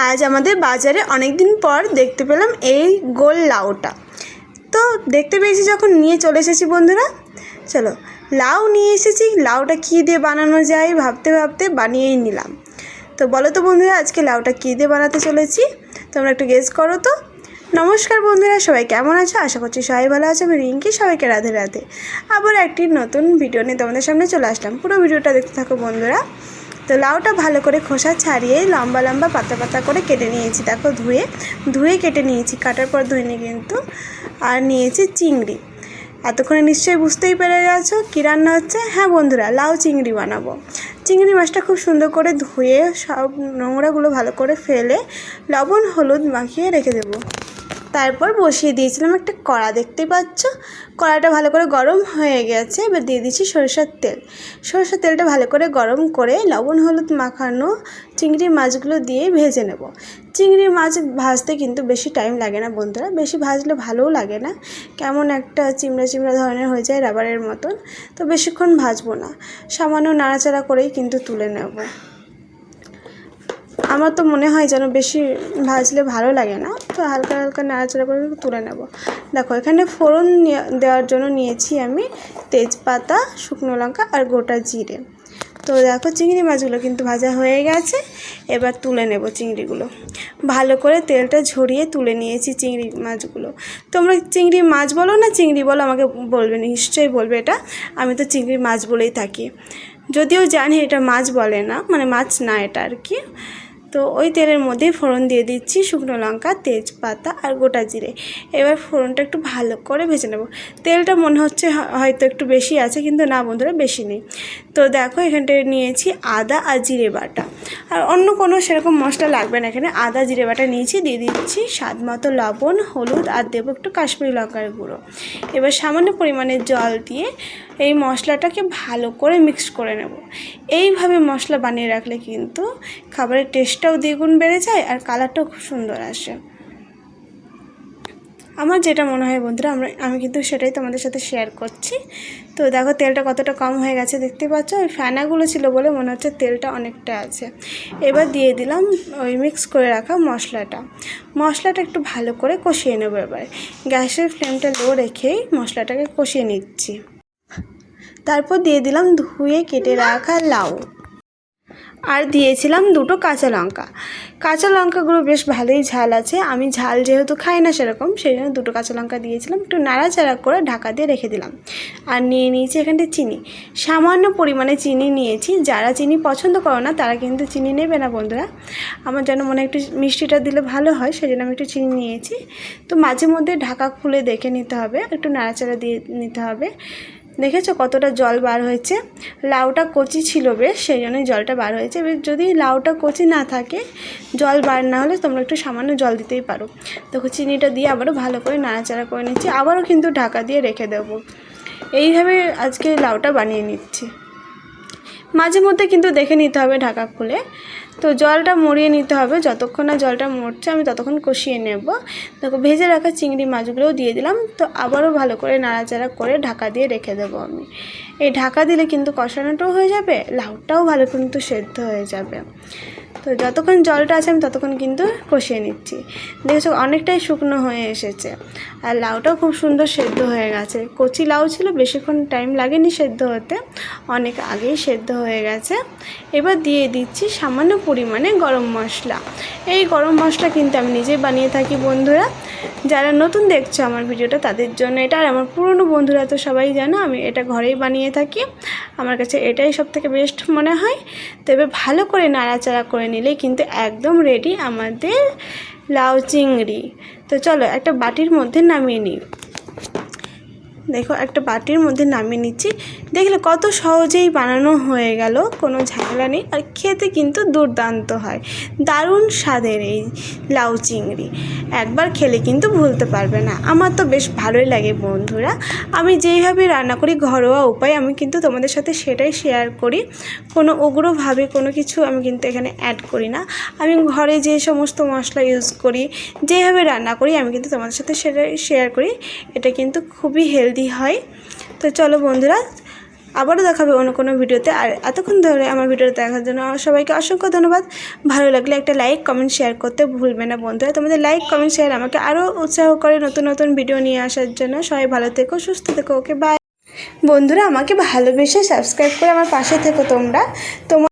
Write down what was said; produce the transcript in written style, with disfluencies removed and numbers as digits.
আজ আমাদের বাজারে অনেক দিন পর দেখতে পেলাম এই গোল লাউটা। তো দেখতে পেয়েছি যখন নিয়ে চলে এসেছি বন্ধুরা। চলো লাউ নিয়ে এসেছি, লাউটা কী দিয়ে বানানো যায় ভাবতে ভাবতে বানিয়েই নিলাম। তো বলো তো বন্ধুরা, আজকে লাউটা কী দিয়ে বানাতে চলেছি তোমরা একটু গেস করো তো। নমস্কার বন্ধুরা, সবাই কেমন আছো? আশা করছি সবাই ভালো আছে। আমি রিঙ্কি, সবাইকে রাধে রাধে। আবার একটি নতুন ভিডিও নিয়ে তোমাদের সামনে চলে আসলাম। পুরো ভিডিওটা দেখতে থাকো বন্ধুরা। তো লাউটা ভালো করে খোসা ছাড়িয়ে লম্বা লম্বা পাতা পাতা করে কেটে নিয়েছি। দেখো ধুয়ে কেটে নিয়েছি, কাটার পর ধুয়ে কিন্তু। আর নিয়েছি চিংড়ি। এতক্ষণে নিশ্চয়ই বুঝতেই পেরে গেছো কী রান্না হচ্ছে। হ্যাঁ বন্ধুরা, লাউ চিংড়ি বানাবো। চিংড়ি মাছটা খুব সুন্দর করে ধুয়ে সব নোংরাগুলো ভালো করে ফেলে লবণ হলুদ মাখিয়ে রেখে দেবো। তারপর বসিয়ে দিয়েছিলাম একটা কড়া, দেখতেই পাচ্ছ। কড়াটা ভালো করে গরম হয়ে গেছে। এবার দিয়ে দিচ্ছি সরষের তেল। সরষের তেলটা ভালো করে গরম করে লবণ হলুদ মাখানো চিংড়ি মাছগুলো দিয়ে ভেজে নেব। চিংড়ি মাছ ভাজতে কিন্তু বেশি টাইম লাগে না বন্ধুরা, বেশি ভাজলে ভালোও লাগে না, কেমন একটা চিমড়া চিমড়া ধরনের হয়ে যায় রাবারের মতন। তো বেশিক্ষণ ভাজবো না, সামান্য নাড়াচাড়া করেই কিন্তু তুলে নেব। আমার তো মনে হয় যেন বেশি ভাজলে ভালো লাগে না, তো হালকা হালকা নাড়াচাড়া করে তুলে নেব। দেখো এখানে ফোড়ন দেওয়ার জন্য নিয়েছি আমি তেজপাতা, শুকনো লঙ্কা আর গোটা জিরে। তো দেখো চিংড়ি মাছগুলো কিন্তু ভাজা হয়ে গেছে। এবার তুলে নেব চিংড়িগুলো। ভালো করে তেলটা ঝরিয়ে তুলে নিয়েছি চিংড়ি মাছগুলো। তোমরা চিংড়ি মাছ বলো না চিংড়ি বলো, আমাকে বলবে, নিশ্চয়ই বলবে এটা। আমি তো চিংড়ি মাছ বলেই থাকি, যদিও জানি এটা মাছ বলে না, মানে মাছ না এটা আর কি। তো ওই তেলের মধ্যেই ফোড়ন দিয়ে দিচ্ছি শুকনো লঙ্কা, তেজপাতা আর গোটা জিরে। এবার ফোড়নটা একটু ভালো করে ভেজে নেব। তেলটা মনে হচ্ছে হয়তো একটু বেশি আছে, কিন্তু না বন্ধুরা, বেশি নেই। তো দেখো এখানটায় নিয়েছি আদা আর জিরে বাটা, আর অন্য কোনো সেরকম মশলা লাগবে না। এখানে আদা জিরে বাটা নিয়েছি, দিয়ে দিচ্ছি স্বাদ মতো লবণ হলুদ আর দেবো একটু কাশ্মীরি লঙ্কার গুঁড়ো। এবার সামান্য পরিমাণে জল দিয়ে এই মশলাটাকে ভালো করে মিক্স করে নেব। এইভাবে মশলা বানিয়ে রাখলে কিন্তু খাবারের টেস্টটাও দ্বিগুণ বেড়ে যায় আর কালারটাও খুব সুন্দর আসে। আমার যেটা মনে হয় বন্ধুরা, আমি কিন্তু সেটাই তোমাদের সাথে শেয়ার করছি। তো দেখো তেলটা কতটা কম হয়ে গেছে দেখতে পাচ্ছ। ওই ফেনাগুলো ছিল বলে মনে হচ্ছে তেলটা অনেকটা আছে। এবার দিয়ে দিলাম ওই মিক্স করে রাখা মশলাটা একটু ভালো করে কষিয়ে নেবো। এবার গ্যাসের ফ্লেমটা লো রেখেই মশলাটাকে কষিয়ে নিচ্ছি। তারপর দিয়ে দিলাম ধুয়ে কেটে রাখা লাউ, আর দিয়েছিলাম দুটো কাঁচা লঙ্কাগুলো বেশ ভালোই ঝাল আছে। আমি ঝাল যেহেতু খাই না সেরকম, সেই জন্য দুটো কাঁচা লঙ্কা দিয়েছিলাম। একটু নাড়াচাড়া করে ঢাকা দিয়ে রেখে দিলাম। আর নিয়ে নিয়েছি এখানটা চিনি, সামান্য পরিমাণে চিনি নিয়েছি। যারা চিনি পছন্দ করো না তারা কিন্তু চিনি নেবে না বন্ধুরা। আমার যেন মনে একটু মিষ্টিটা দিলে ভালো হয়, সেই জন্য আমি একটু চিনি নিয়েছি। তো মাঝে মধ্যে ঢাকা খুলে দেখে নিতে হবে, একটু নাড়াচাড়া দিয়ে নিতে হবে। দেখেছো কতটা জল বার হয়েছে। লাউটা কচি ছিল বেশ, সেই জন্যই জলটা বার হয়েছে। এবার যদি লাউটা কচি না থাকে, জল বার না হলে তোমরা একটু সামান্য জল দিতেই পারো। দেখো চিনিটা দিয়ে আবারও ভালো করে নাড়াচাড়া করে নিচ্ছি, আবারও কিন্তু ঢাকা দিয়ে রেখে দেবো। এইভাবে আজকে লাউটা বানিয়ে নিচ্ছি। মাঝে মধ্যে কিন্তু দেখে নিতে হবে ঢাকা খুলে। তো জলটা মরিয়ে নিতে হবে, যতক্ষণ না জলটা মরছে আমি ততক্ষণ কষিয়ে নেব। দেখো ভেজে রাখা চিংড়ি মাছগুলোও দিয়ে দিলাম। তো আবারও ভালো করে নাড়াচাড়া করে ঢাকা দিয়ে রেখে দেবো আমি। এই ঢাকা দিলে কিন্তু কষানোটাও হয়ে যাবে, লাউটাও ভালো কিন্তু সেদ্ধ হয়ে যাবে। তো যতক্ষণ জলটা আছে আমি ততক্ষণ কিন্তু কষিয়ে নিচ্ছি। দেখেছো অনেকটাই শুকনো হয়ে এসেছে, আর লাউটাও খুব সুন্দর সেদ্ধ হয়ে গেছে। কচি লাউ ছিল, বেশিক্ষণ টাইম লাগেনি সেদ্ধ হতে, অনেক আগেই সেদ্ধ হয়ে গেছে। এবার দিয়ে দিচ্ছি সামান্য পরিমাণে গরম মশলা। এই গরম মশলা কিন্তু আমি নিজেই বানিয়ে থাকি বন্ধুরা। যারা নতুন দেখছো আমার ভিডিওটা তাদের জন্য এটা, আর আমার পুরনো বন্ধুরা তো সবাই জানো আমি এটা ঘরেই বানিয়ে থাকি। আমার কাছে এটাই সবথেকে বেস্ট মনে হয়। তো এবার ভালো করে নাড়াচাড়া করে নিলেই কিন্তু একদম রেডি আমাদের লাউ চিংড়ি। তো চলো একটা বাটির মধ্যে নামিয়ে নিই। দেখো একটা বাটির মধ্যে নামিয়ে নিচ্ছি। দেখলে কত সহজেই বানানো হয়ে গেল, কোনো ঝামেলা নেই, আর খেতে কিন্তু দুর্দান্ত হয়। দারুণ স্বাদের এই লাউ চিংড়ি, একবার খেলে কিন্তু ভুলতে পারবে না। আমার তো বেশ ভালোই লাগে বন্ধুরা। আমি যেইভাবে রান্না করি ঘরোয়া উপায়, আমি কিন্তু তোমাদের সাথে সেটাই শেয়ার করি। কোনো উগ্রভাবে কোনো কিছু আমি কিন্তু এখানে অ্যাড করি না। আমি ঘরে যে সমস্ত মশলা ইউজ করি, যেভাবে রান্না করি, আমি কিন্তু তোমাদের সাথে সেটাই শেয়ার করি। এটা কিন্তু খুবই হেলদি হয়। তো চলো বন্ধুরা আবারও দেখাবে অন্য কোনো ভিডিওতে। আর এতক্ষণ ধরে আমার ভিডিওটা দেখার জন্য সবাইকে অসংখ্য ধন্যবাদ। ভালো লাগলে একটা লাইক কমেন্ট শেয়ার করতে ভুলবে না বন্ধুরা। তোমাদের লাইক কমেন্ট শেয়ার আমাকে আরও উৎসাহ করে নতুন নতুন ভিডিও নিয়ে আসার জন্য। সবাই ভালো থেকো, সুস্থ থেকো। ওকে বাই বন্ধুরা। আমাকে ভালোবেসে সাবস্ক্রাইব করে আমার পাশে থেকো তোমরা।